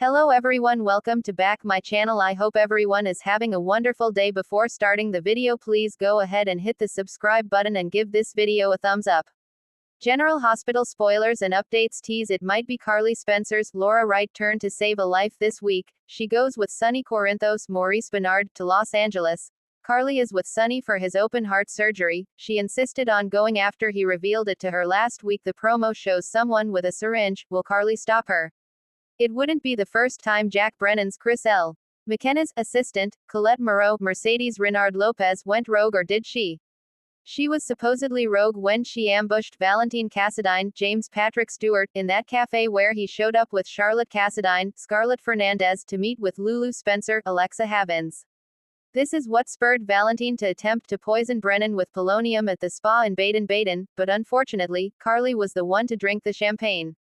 Hello everyone, welcome to back my channel. I hope everyone is having a wonderful day. Before starting the video, please go ahead and hit the subscribe button and give this video a thumbs up. General Hospital spoilers and updates tease it might be Carly Spencer's Laura Wright turn to save a life this week. She goes with Sonny Corinthos Maurice Bernard to Los Angeles. Carly is with Sonny for his open heart surgery. She insisted on going after he revealed it to her last week. The promo shows someone with a syringe. Will Carly stop her? It wouldn't be the first time Jack Brennan's Chris L. McKenna's assistant, Colette Moreau, Mercedes Renard Lopez, went rogue, or did she? She was supposedly rogue when she ambushed Valentine Cassadine, James Patrick Stewart, in that cafe where he showed up with Charlotte Cassadine, Scarlett Fernandez to meet with Lulu Spencer, Alexa Havins. This is what spurred Valentine to attempt to poison Brennan with polonium at the spa in Baden-Baden, but unfortunately, Carly was the one to drink the champagne.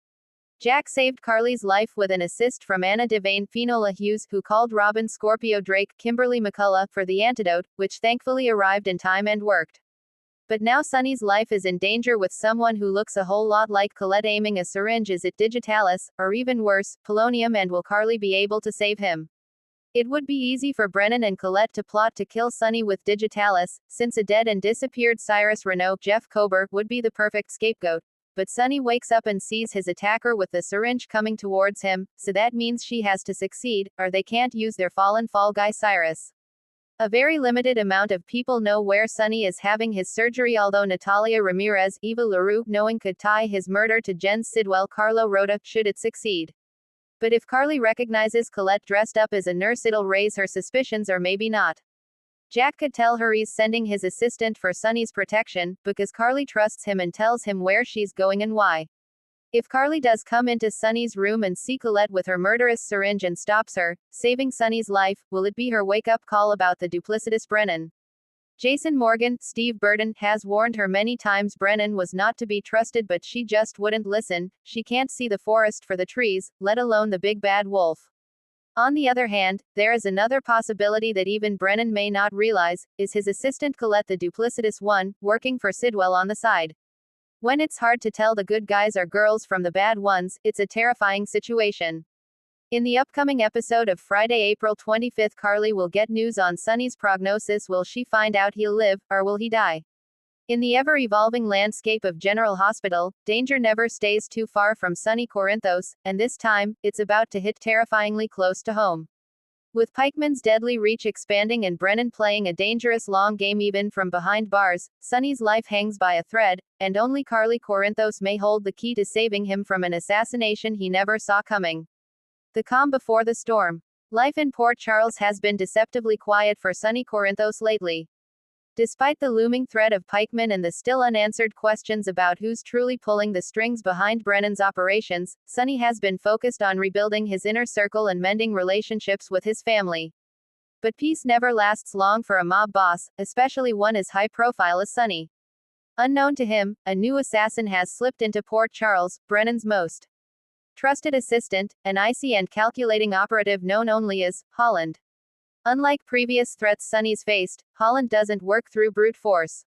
Jack saved Carly's life with an assist from Anna Devane, Finola Hughes, who called Robin Scorpio Drake, Kimberly McCullough, for the antidote, which thankfully arrived in time and worked. But now Sonny's life is in danger with someone who looks a whole lot like Colette aiming a syringe. Is it digitalis, or even worse, polonium, and will Carly be able to save him? It would be easy for Brennan and Colette to plot to kill Sonny with digitalis, since a dead and disappeared Cyrus Renault, Jeff Kober, would be the perfect scapegoat. But Sonny wakes up and sees his attacker with the syringe coming towards him, so that means she has to succeed, or they can't use their fallen fall guy Cyrus. A very limited amount of people know where Sonny is having his surgery, although Natalia Ramirez, Eva LaRue, knowing could tie his murder to Jen Sidwell, Carlo Rota, should it succeed. But if Carly recognizes Colette dressed up as a nurse, it'll raise her suspicions, or maybe not. Jack could tell her he's sending his assistant for Sonny's protection, because Carly trusts him and tells him where she's going and why. If Carly does come into Sonny's room and see Colette with her murderous syringe and stops her, saving Sonny's life, will it be her wake-up call about the duplicitous Brennan? Jason Morgan, Steve Burton, has warned her many times Brennan was not to be trusted, but she just wouldn't listen. She can't see the forest for the trees, let alone the big bad wolf. On the other hand, there is another possibility that even Brennan may not realize. Is his assistant Colette the duplicitous one, working for Sidwell on the side? When it's hard to tell the good guys or girls from the bad ones, it's a terrifying situation. In the upcoming episode of Friday, April 25th, Carly will get news on Sonny's prognosis. Will she find out he'll live, or will he die? In the ever-evolving landscape of General Hospital, danger never stays too far from Sonny Corinthos, and this time, it's about to hit terrifyingly close to home. With Pikeman's deadly reach expanding and Brennan playing a dangerous long game even from behind bars, Sonny's life hangs by a thread, and only Carly Corinthos may hold the key to saving him from an assassination he never saw coming. The calm before the storm. Life in Port Charles has been deceptively quiet for Sonny Corinthos lately. Despite the looming threat of Pikeman and the still unanswered questions about who's truly pulling the strings behind Brennan's operations, Sonny has been focused on rebuilding his inner circle and mending relationships with his family. But peace never lasts long for a mob boss, especially one as high profile as Sonny. Unknown to him, a new assassin has slipped into Port Charles, Brennan's most trusted assistant, an icy and calculating operative known only as Holland. Unlike previous threats Sonny's faced, Holland doesn't work through brute force.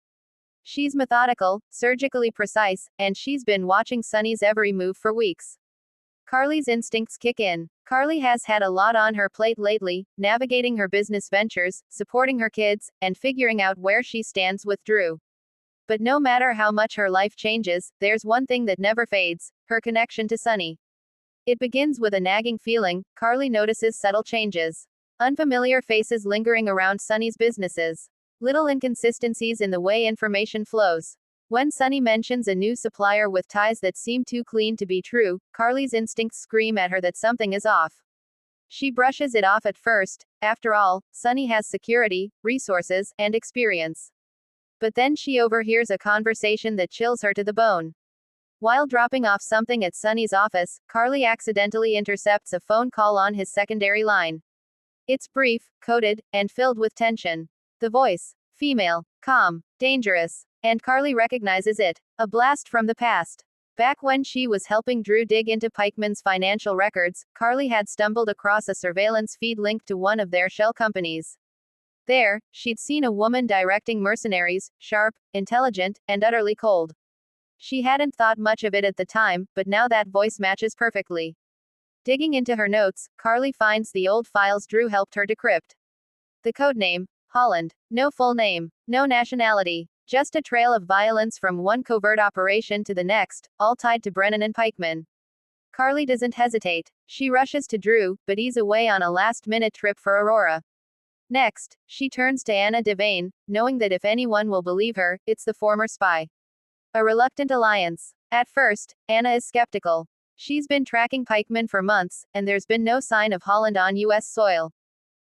She's methodical, surgically precise, and she's been watching Sonny's every move for weeks. Carly's instincts kick in. Carly has had a lot on her plate lately, navigating her business ventures, supporting her kids, and figuring out where she stands with Drew. But no matter how much her life changes, there's one thing that never fades: her connection to Sonny. It begins with a nagging feeling. Carly notices subtle changes. Unfamiliar faces lingering around Sonny's businesses. Little inconsistencies in the way information flows. When Sonny mentions a new supplier with ties that seem too clean to be true, Carly's instincts scream at her that something is off. She brushes it off at first. After all, Sonny has security, resources, and experience. But then she overhears a conversation that chills her to the bone. While dropping off something at Sonny's office, Carly accidentally intercepts a phone call on his secondary line. It's brief, coded, and filled with tension. The voice: female, calm, dangerous. And Carly recognizes it. A blast from the past. Back when she was helping Drew dig into Pikeman's financial records, Carly had stumbled across a surveillance feed linked to one of their shell companies. There, she'd seen a woman directing mercenaries, sharp, intelligent, and utterly cold. She hadn't thought much of it at the time, but now that voice matches perfectly. Digging into her notes, Carly finds the old files Drew helped her decrypt. The codename, Holland. No full name, no nationality, just a trail of violence from one covert operation to the next, all tied to Brennan and Pikeman. Carly doesn't hesitate. She rushes to Drew, but he's away on a last-minute trip for Aurora. Next, she turns to Anna Devane, knowing that if anyone will believe her, it's the former spy. A reluctant alliance. At first, Anna is skeptical. She's been tracking Pikeman for months, and there's been no sign of Holland on U.S. soil.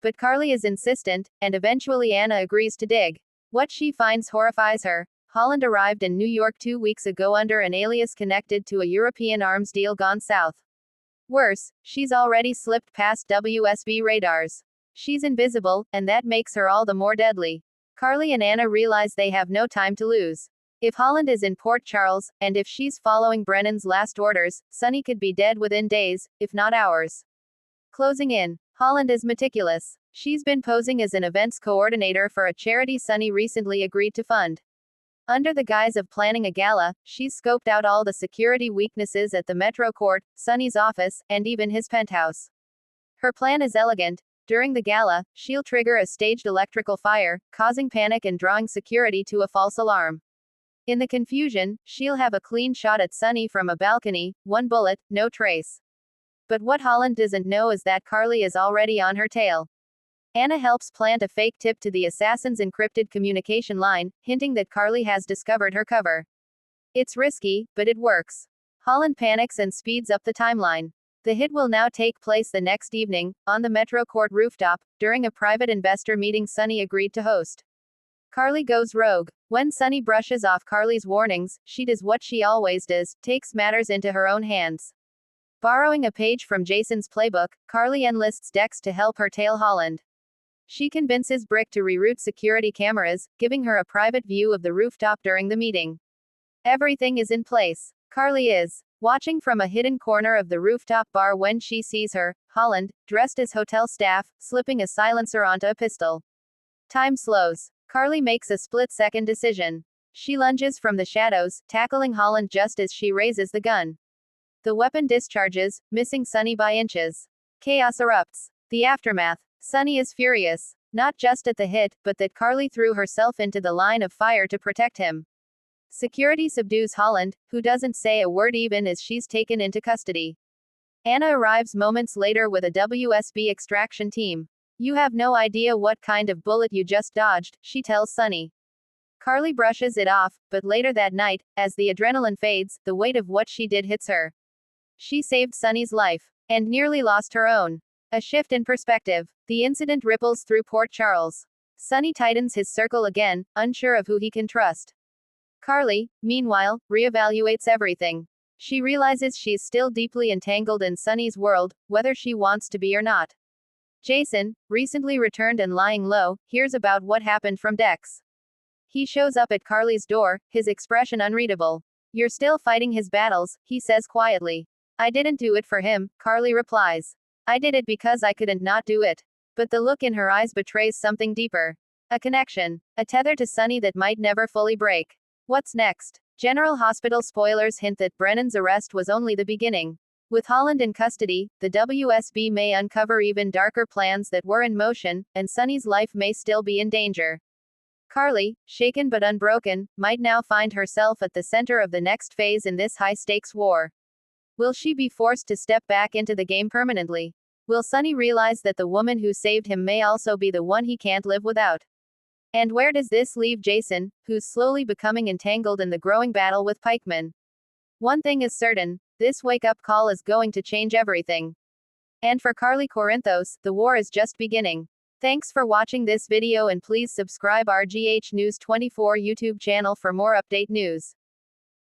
But Carly is insistent, and eventually Anna agrees to dig. What she finds horrifies her. Holland arrived in New York 2 weeks ago under an alias connected to a European arms deal gone south. Worse, she's already slipped past WSB radars. She's invisible, and that makes her all the more deadly. Carly and Anna realize they have no time to lose. If Holland is in Port Charles, and if she's following Brennan's last orders, Sonny could be dead within days, if not hours. Closing in. Holland is meticulous. She's been posing as an events coordinator for a charity Sonny recently agreed to fund. Under the guise of planning a gala, she's scoped out all the security weaknesses at the Metro Court, Sonny's office, and even his penthouse. Her plan is elegant. During the gala, she'll trigger a staged electrical fire, causing panic and drawing security to a false alarm. In the confusion, she'll have a clean shot at Sonny from a balcony, one bullet, no trace. But what Holland doesn't know is that Carly is already on her tail. Anna helps plant a fake tip to the assassin's encrypted communication line, hinting that Carly has discovered her cover. It's risky, but it works. Holland panics and speeds up the timeline. The hit will now take place the next evening, on the Metro Court rooftop, during a private investor meeting Sonny agreed to host. Carly goes rogue. When Sonny brushes off Carly's warnings, she does what she always does, takes matters into her own hands. Borrowing a page from Jason's playbook, Carly enlists Dex to help her tail Holland. She convinces Brick to reroute security cameras, giving her a private view of the rooftop during the meeting. Everything is in place. Carly is watching from a hidden corner of the rooftop bar when she sees her, Holland, dressed as hotel staff, slipping a silencer onto a pistol. Time slows. Carly makes a split-second decision. She lunges from the shadows, tackling Holland just as she raises the gun. The weapon discharges, missing Sonny by inches. Chaos erupts. The aftermath. Sonny is furious. Not just at the hit, but that Carly threw herself into the line of fire to protect him. Security subdues Holland, who doesn't say a word even as she's taken into custody. Anna arrives moments later with a WSB extraction team. You have no idea what kind of bullet you just dodged, she tells Sonny. Carly brushes it off, but later that night, as the adrenaline fades, the weight of what she did hits her. She saved Sonny's life, and nearly lost her own. A shift in perspective. The incident ripples through Port Charles. Sonny tightens his circle again, unsure of who he can trust. Carly, meanwhile, reevaluates everything. She realizes she's still deeply entangled in Sonny's world, whether she wants to be or not. Jason, recently returned and lying low, hears about what happened from Dex. He shows up at Carly's door, his expression unreadable. You're still fighting his battles, he says quietly. I didn't do it for him, Carly replies. I did it because I couldn't not do it. But the look in her eyes betrays something deeper. A connection. A tether to Sonny that might never fully break. What's next? General Hospital spoilers hint that Brennan's arrest was only the beginning. With Holland in custody, the WSB may uncover even darker plans that were in motion, and Sonny's life may still be in danger. Carly, shaken but unbroken, might now find herself at the center of the next phase in this high-stakes war. Will she be forced to step back into the game permanently? Will Sonny realize that the woman who saved him may also be the one he can't live without? And where does this leave Jason, who's slowly becoming entangled in the growing battle with Pikeman? One thing is certain, this wake-up call is going to change everything. And for Carly Corinthos, the war is just beginning. Thanks for watching this video and please subscribe our GH News 24 YouTube channel for more update news.